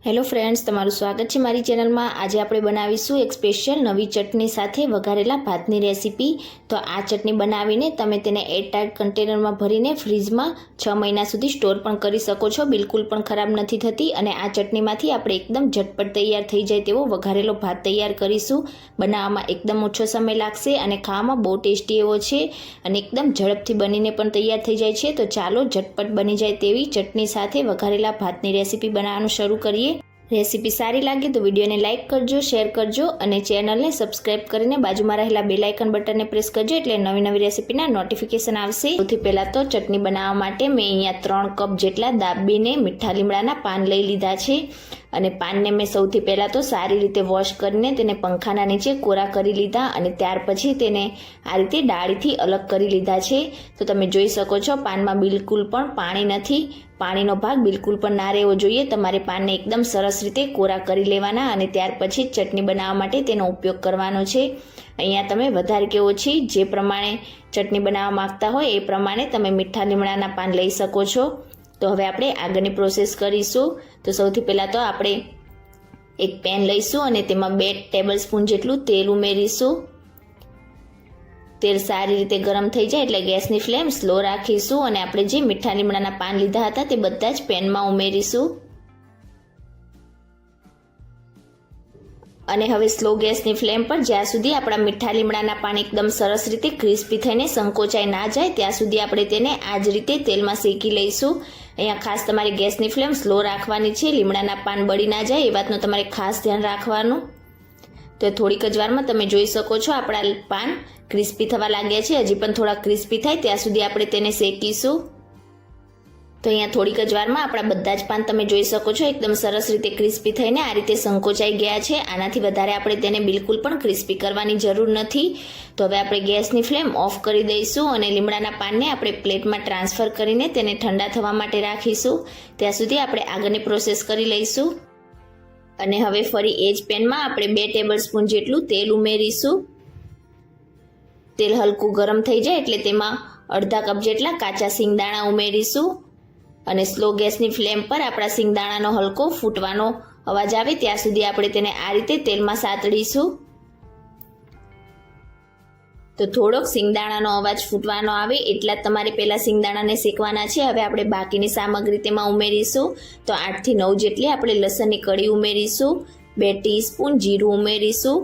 Hello friends, તમારું સ્વાગત છે મારી ચેનલમાં। આજે આપણે બનાવીશું એક સ્પેશિયલ નવી ચટણી સાથે વઘારેલા ભાતની રેસીપી। તો આ ચટણી બનાવીને તમે તેને એરટાઇટ કન્ટેનરમાં ભરીને ફ્રીજમાં 6 મહિના સુધી સ્ટોર પણ કરી શકો છો। બિલકુલ પણ ખરાબ નથી થતી અને આ ચટણીમાંથી આપણે એકદમ ઝટપટ તૈયાર થઈ જાય તેવો વઘારેલો ભાત તૈયાર કરીશું। બનાવવામાં એકદમ ઓછો સમય લાગશે અને ખાવામાં બહુ ટેસ્ટી એવો છે અને એકદમ ઝડપથી બનીને પણ તૈયાર થઈ જાય છે। તો ચાલો ઝટપટ બની જાય તેવી ચટણી સાથે વઘારેલા ભાતની રેસીપી બનાવવાનું શરૂ કરીએ। રેસીપી સારી લાગે તો વિડીયોને લાઇક કરજો, શેર કરજો અને ચેનલને સબસ્ક્રાઇબ કરીને બાજુમાં રહેલા બેલ આઇકન બટનને પ્રેસ કરજો એટલે નવી રેસીપીના નોટિફિકેશન આવશે। સૌથી પહેલાં તો ચટણી બનાવવા માટે મેં અહીંયા 3 કપ જેટલા દાબીને મીઠા લીમડાના પાન લઈ લીધા છે અને પાનને મેં સૌથી પહેલાં તો સારી રીતે વોશ કરીને તેને પંખાના નીચે કોરા કરી લીધા અને ત્યાર પછી તેને આ રીતે ડાળીથી અલગ કરી લીધા છે। તો તમે જોઈ શકો છો પાનમાં બિલકુલ પણ પાણી નથી, પાણીનો ભાગ બિલકુલ પણ ના રહેવો જોઈએ। તમારે પાનને એકદમ સરસ રીતે કોરા કરી લેવાના અને ત્યાર પછી ચટણી બનાવવા માટે તેનો ઉપયોગ કરવાનો છે। અહીંયા તમે વધારે કે ઓછી જે પ્રમાણે ચટણી બનાવવા માંગતા હોય એ પ્રમાણે તમે મીઠા લીમડાના પાન લઈ શકો છો। તો હવે આપણે આગળની પ્રોસેસ કરીશું। તો સૌથી પહેલાં તો આપણે એક પેન લઈશું અને તેમાં 2 ટેબલ સ્પૂન જેટલું તેલ ઉમેરીશું। તેલ સારી રીતે ગરમ થઈ જાય એટલે ગેસની ફ્લેમ સ્લો રાખીશું અને આપણે જે મીઠા લીમડાના પાન લીધા હતા તે બધા જ પેનમાં ઉમેરીશું અને હવે સ્લો ગેસની ફ્લેમ પર જ્યાં સુધી આપણા મીઠા લીમડાના પાન એકદમ સરસ રીતે ક્રિસ્પી થઈને સંકોચાઈ ના જાય ત્યાં સુધી આપણે તેને આ જ રીતે તેલમાં શેકી લઈશું। અહીંયા ખાસ તમારે ગેસની ફ્લેમ સ્લો રાખવાની છે, લીમડાના પાન બળી ના જાય એ વાતનું તમારે ખાસ ધ્યાન રાખવાનું। તો થોડીક જ વારમાં તમે જોઈ શકો છો આપણા પાન ક્રિસ્પી થવા લાગ્યા છે। હજી પણ થોડા ક્રિસ્પી થાય ત્યાં સુધી આપણે તેને શેકીશું। તો અહીંયા થોડીક જ વારમાં આપણા બધા જ પાન તમે જોઈ શકો છો એકદમ સરસ રીતે ક્રિસ્પી થઈને આ રીતે સંકોચાઈ ગયા છે। આનાથી વધારે આપણે તેને બિલકુલ પણ ક્રિસ્પી કરવાની જરૂર નથી। તો હવે આપણે ગેસની ફ્લેમ ઓફ કરી દઈશું અને લીમડાના પાનને આપણે પ્લેટમાં ટ્રાન્સફર કરીને તેને ઠંડા થવા માટે રાખીશું। ત્યાં સુધી આપણે આગળની પ્રોસેસ કરી લઈશું અને હવે ફરી એ જ પેનમાં આપણે 2 ટેબલ સ્પૂન જેટલું તેલ ઉમેરીશું। તેલ હલકું ગરમ થઈ જાય એટલે તેમાં અડધા કપ જેટલા કાચા સિંગદાણા ઉમેરીશું અને સ્લો ગેસની ફ્લેમ પર આપણા સિંગદાણાનો હલકો ફૂટવાનો અવાજ આવે ત્યાં સુધી આપણે તેને આ રીતે તેલમાં સાતળીશું। તો થોડોક સિંગદાણાનો અવાજ ફૂટવાનો આવે એટલા જ તમારે પહેલાં સિંગદાણાને શેકવાના છે। હવે આપણે બાકીની સામગ્રી તેમાં ઉમેરીશું। તો 8 થી 9 જેટલી આપણે લસણની કળી ઉમેરીશું, 2 ટીસ્પૂન જીરું ઉમેરીશું,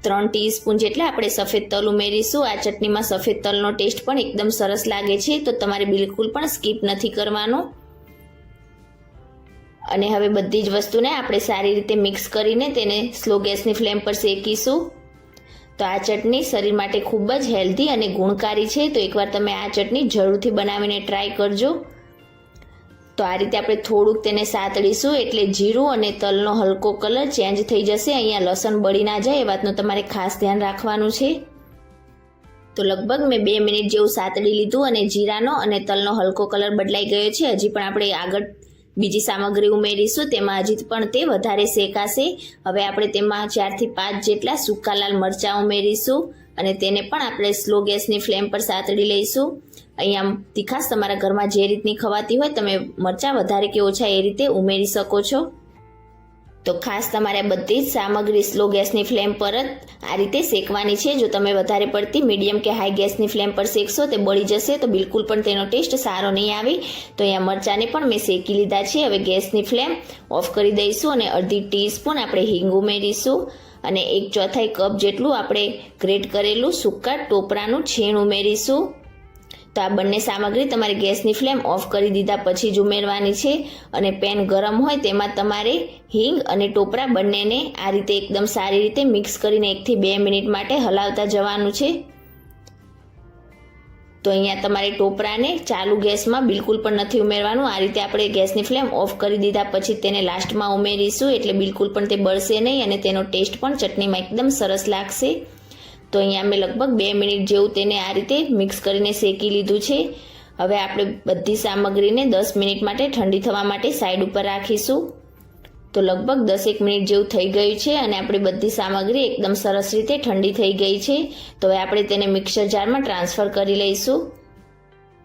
3 ટીસ્પૂન જેટલા આપણે સફેદ તલ ઉમેરીશું। આ ચટણીમાં સફેદ તલનો ટેસ્ટ પણ એકદમ સરસ લાગે છે તો તમારે બિલકુલ પણ સ્કીપ નથી કરવાનું। અને હવે બધી જ વસ્તુને આપણે સારી રીતે મિક્સ કરીને તેને સ્લો ગેસની ફ્લેમ પર શેકીશું। તો આ ચટણી શરીર માટે ખૂબ જ હેલ્ધી અને ગુણકારી છે તો એકવાર તમે આ ચટણી જરૂરથી બનાવીને ટ્રાય કરજો। તો આ રીતે આપણે થોડુંક તેને સાતળીશું એટલે જીરું અને તલનો હલકો કલર ચેન્જ થઈ જશે। અહીંયા લસણ બળી ના જાય એ વાતનું તમારે ખાસ ધ્યાન રાખવાનું છે। તો લગભગ મેં 2 મિનિટ જેવું સાતળી લીધું અને જીરાનો અને તલનો હલકો કલર બદલાઈ ગયો છે। હજી પણ આપણે આગળ બીજી સામગ્રી ઉમેરીશું, તેમાં હજી પણ તે વધારે શેકાશે। હવે આપણે તેમાં 4 થી 5 જેટલા સૂકા લાલ મરચાં ઉમેરીશું અને તેને પણ આપણે સ્લો ગેસની ફ્લેમ પર સાતળી લઈશું। અહીંયા તીખાશ તમારા ઘરમાં જે રીતની ખવાતી હોય તમે મરચાં વધારે કે ઓછા એ રીતે ઉમેરી શકો છો। તો ખાસ તમારે બધી જ સામગ્રી સ્લો ગેસની ફ્લેમ પર જ આ રીતે શેકવાની છે। જો તમે વધારે પડતી મીડિયમ કે હાઈ ગેસની ફ્લેમ પર શેકશો તે બળી જશે તો બિલકુલ પણ તેનો ટેસ્ટ સારો નહીં આવે। તો અહીંયા મરચાંને પણ મેં શેકી લીધા છે। હવે ગેસની ફ્લેમ ઓફ કરી દઈશું અને અડધી ટીસ્પૂન આપણે હિંગ ઉમેરીશું અને 1/4 કપ જેટલું આપણે ગ્રેટ કરેલું સૂકા ટોપરાનું છીણ ઉમેરીશું। તો આ બંને સામગ્રી તમારે ગેસની ફ્લેમ ઓફ કરી દીધા પછી જ ઉમેરવાની છે અને પેન ગરમ હોય તેમાં તમારે હિંગ અને ટોપરા બંનેને આ રીતે એકદમ સારી રીતે મિક્સ કરીને 1 થી 2 મિનિટ માટે હલાવતા જવાનું છે। તો અહીંયા તમારે ટોપરાને ચાલુ ગેસમાં બિલકુલ પણ નથી ઉમેરવાનું। આ રીતે આપણે ગેસની ફ્લેમ ઓફ કરી દીધા પછી તેને લાસ્ટમાં ઉમેરીશું એટલે બિલકુલ પણ તે બળશે નહીં અને તેનો ટેસ્ટ પણ ચટણીમાં એકદમ સરસ લાગશે। તો અહીંયા મેં લગભગ 2 મિનિટ જેવું તેને આ રીતે મિક્સ કરીને શેકી લીધું છે। હવે આપણે બધી સામગ્રીને 10 મિનિટ માટે ઠંડી થવા માટે સાઈડ ઉપર રાખીશું। તો લગભગ 10 મિનિટ જેવું થઈ ગયું છે અને આપણી બધી સામગ્રી એકદમ સરસ રીતે ઠંડી થઈ ગઈ છે। તો હવે આપણે તેને મિક્સર જારમાં ટ્રાન્સફર કરી લઈશું।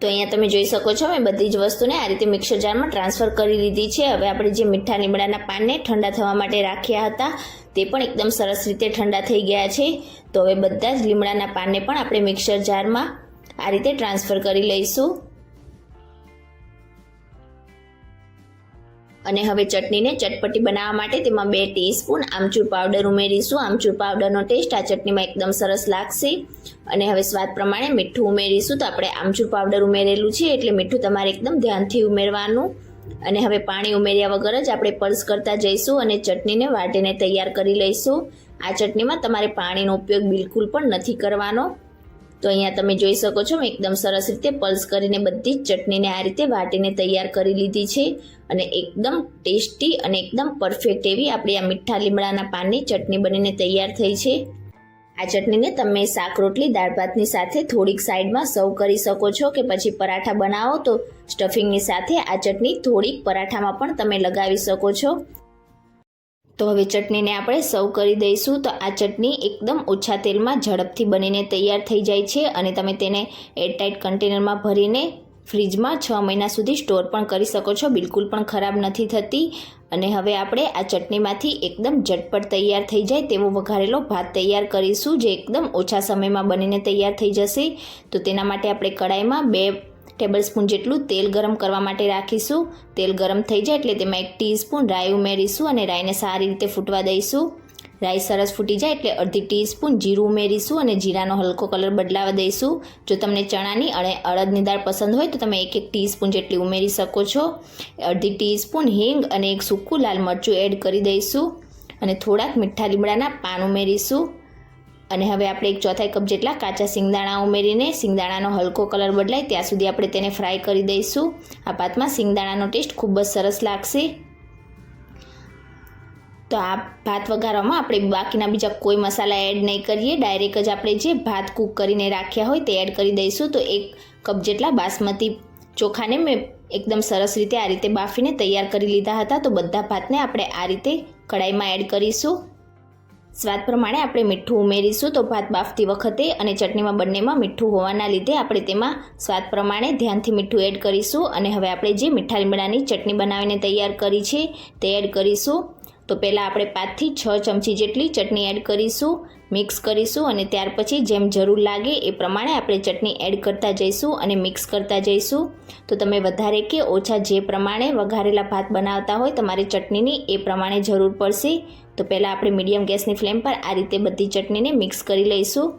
તો અહીંયા તમે જોઈ શકો છો મેં બધી જ વસ્તુને આ રીતે મિક્સર જારમાં ટ્રાન્સફર કરી લીધી છે। હવે આપણે જે મીઠા લીમડાના પાનને ઠંડા થવા માટે રાખ્યા હતા તે પણ એકદમ સરસ રીતે ઠંડા થઈ ગયા છે। તો હવે બધા જ લીમડાના પાનને પણ આપણે મિક્સર જારમાં આ રીતે ટ્રાન્સફર કરી લઈશું। અને હવે ચટણીને ચટપટી બનાવવા માટે તેમાં 2 ટીસ્પૂન આમચૂર પાવડર ઉમેરીશું। આમચૂર પાવડરનો ટેસ્ટ આ ચટણીમાં એકદમ સરસ લાગશે। અને હવે સ્વાદ પ્રમાણે મીઠું ઉમેરીશું। તો આપણે આમચૂર પાવડર ઉમેરેલું છે એટલે મીઠું તમારે એકદમ ધ્યાનથી ઉમેરવાનું। અને હવે પાણી ઉમેર્યા વગર જ આપણે પલ્સ કરતા જઈશું અને ચટણીને વાટીને તૈયાર કરી લઈશું। આ ચટણીમાં તમારે પાણીનો ઉપયોગ બિલકુલ પણ નથી કરવાનો। તો અહીંયા તમે જોઈ શકો છો મેં એકદમ સરસ રીતે પલ્સ કરીને બધી જ ચટણીને આ રીતે વાટીને તૈયાર કરી લીધી છે। અને એકદમ ટેસ્ટી અને એકદમ પરફેક્ટ એવી આપણી આ મીઠા લીમડાના પાનની ચટણી બનીને તૈયાર થઈ છે। આ ચટણીને તમે શાક રોટલી દાળ ભાતની સાથે થોડીક સાઈડમાં સર્વ કરી શકો છો કે પછી પરાઠા બનાવો તો સ્ટફિંગની સાથે આ ચટણી થોડીક પરાઠામાં પણ તમે લગાવી શકો છો। તો હવે ચટણીને આપણે સર્વ કરી દઈશું। તો આ ચટણી એકદમ ઓછા તેલમાં ઝડપથી બનીને તૈયાર થઈ જાય છે અને તમે તેને એરટાઇટ કન્ટેનરમાં ભરીને ફ્રીજમાં 6 મહિના સુધી સ્ટોર પણ કરી શકો છો, બિલકુલ પણ ખરાબ નથી થતી। અને હવે આપણે આ ચટણીમાંથી એકદમ ઝટપટ તૈયાર થઈ જાય તેવો વઘારેલો ભાત તૈયાર કરીશું જે એકદમ ઓછા સમયમાં બનીને તૈયાર થઈ જશે। તો તેના માટે આપણે કડાઈમાં 2 ટેબલસ્પૂન જેટલું તેલ ગરમ કરવા માટે રાખીશું। તેલ ગરમ થઈ જાય એટલે તેમાં 1 ટીસ્પૂન રાઈ ઉમેરીશું અને રાઈને સારી રીતે ફૂટવા દઈશું। રાઈ સરસ ફૂટી જાય એટલે અડધી ટીસ્પૂન જીરું ઉમેરીશું અને જીરાનો હલકો કલર બદલાવા દઈશું। જો તમને ચણાની અને અડદની દાળ પસંદ હોય તો તમે 1 ટીસ્પૂન જેટલી ઉમેરી શકો છો। અડધી ટીસ્પૂન હિંગ અને 1 સૂકું લાલ મરચું એડ કરી દઈશું અને થોડાક મીઠા લીમડાના પાન ઉમેરીશું। અને હવે આપણે 1/4 કપ જેટલા કાચા સિંગદાણા ઉમેરીને સિંગદાણાનો હલકો કલર બદલાય ત્યાં સુધી આપણે તેને ફ્રાય કરી દઈશું। આ ભાતમાં સિંગદાણાનો ટેસ્ટ ખૂબ જ સરસ લાગશે। તો આ ભાત વઘારવામાં આપણે બાકીના બીજા કોઈ મસાલા એડ નહીં કરીએ, ડાયરેક્ટ જ આપણે જે ભાત કૂક કરીને રાખ્યા હોય તે એડ કરી દઈશું। તો 1 કપ જેટલા બાસમતી ચોખાને મેં એકદમ સરસ રીતે આ રીતે બાફીને તૈયાર કરી લીધા હતા। તો બધા ભાતને આપણે આ રીતે કડાઈમાં એડ કરીશું। સ્વાદ પ્રમાણે આપણે મીઠું ઉમેરીશું। તો ભાત બાફતી વખતે અને ચટણીમાં બંનેમાં મીઠું હોવાના લીધે આપણે તેમાં સ્વાદ પ્રમાણે ધ્યાનથી મીઠું એડ કરીશું। અને હવે આપણે જે મીઠા લીમડાની ચટણી બનાવીને તૈયાર કરી છે તે એડ કરીશું। તો પહેલાં આપણે 5 થી 6 ચમચી જેટલી ચટણી એડ કરીશું, મિક્સ કરીશું અને ત્યાર પછી જેમ જરૂર લાગે એ પ્રમાણે આપણે ચટણી એડ કરતા જઈશું અને મિક્સ કરતા જઈશું। તો તમે વધારે કે ઓછા જે પ્રમાણે વઘારેલા ભાત બનાવતા હોય તમારે ચટણીની એ પ્રમાણે જરૂર પડશે। તો પહેલાં આપણે મીડિયમ ગેસની ફ્લેમ પર આ રીતે બધી ચટણીને મિક્સ કરી લઈશું।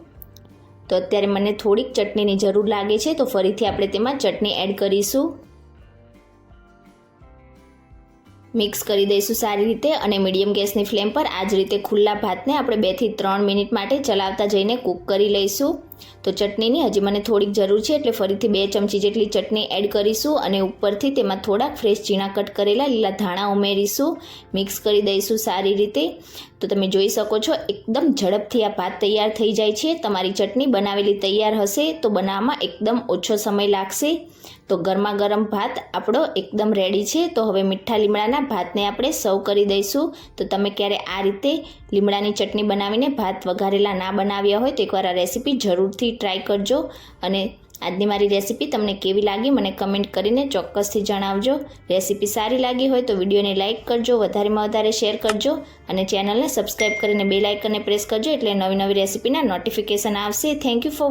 તો અત્યારે મને થોડીક ચટણીની જરૂર લાગે છે તો ફરીથી આપણે તેમાં ચટણી એડ કરીશું, મિક્સ કરી દઈશું સારી રીતે અને મીડિયમ ગેસની ફ્લેમ પર આ જ રીતે ખુલ્લા ભાતને આપણે 2 થી 3 મિનિટ માટે ચલાવતા જઈને કૂક કરી લઈશું। તો ચટણીની હજી મને થોડીક જરૂર છે એટલે ફરીથી 2 ચમચી જેટલી ચટણી એડ કરીશું અને ઉપરથી તેમાં થોડાક ફ્રેશ ઝીણા કટ કરેલા લીલા ધાણા ઉમેરીશું, મિક્સ કરી દઈશું સારી રીતે। તો તમે જોઈ શકો છો એકદમ ઝડપથી આ ભાત તૈયાર થઈ જાય છે। તમારી ચટણી બનાવેલી તૈયાર હશે તો બનાવવામાં એકદમ ઓછો સમય લાગશે। તો ગરમા ગરમ ભાત આપણો એકદમ રેડી છે। તો હવે મીઠા લીમડાના ભાતને આપણે સર્વ કરી દઈશું। તો તમે ક્યારે આ રીતે લીમડાની ચટણી બનાવીને ભાત વઘારેલા ના બનાવ્યા હોય તો એકવાર આ રેસીપી જરૂરથી ટ્રાય કરજો। અને આજની મારી રેસીપી તમને કેવી લાગી મને કમેન્ટ કરીને ચોક્કસથી જણાવજો। રેસીપી સારી લાગી હોય તો વિડીયોને લાઇક કરજો, વધારેમાં વધારે શેર કરજો અને ચેનલને સબસ્ક્રાઈબ કરીને બેલ આઇકનને પ્રેસ કરજો એટલે નવી નવી રેસીપીના નોટિફિકેશન આવશે। Thank you for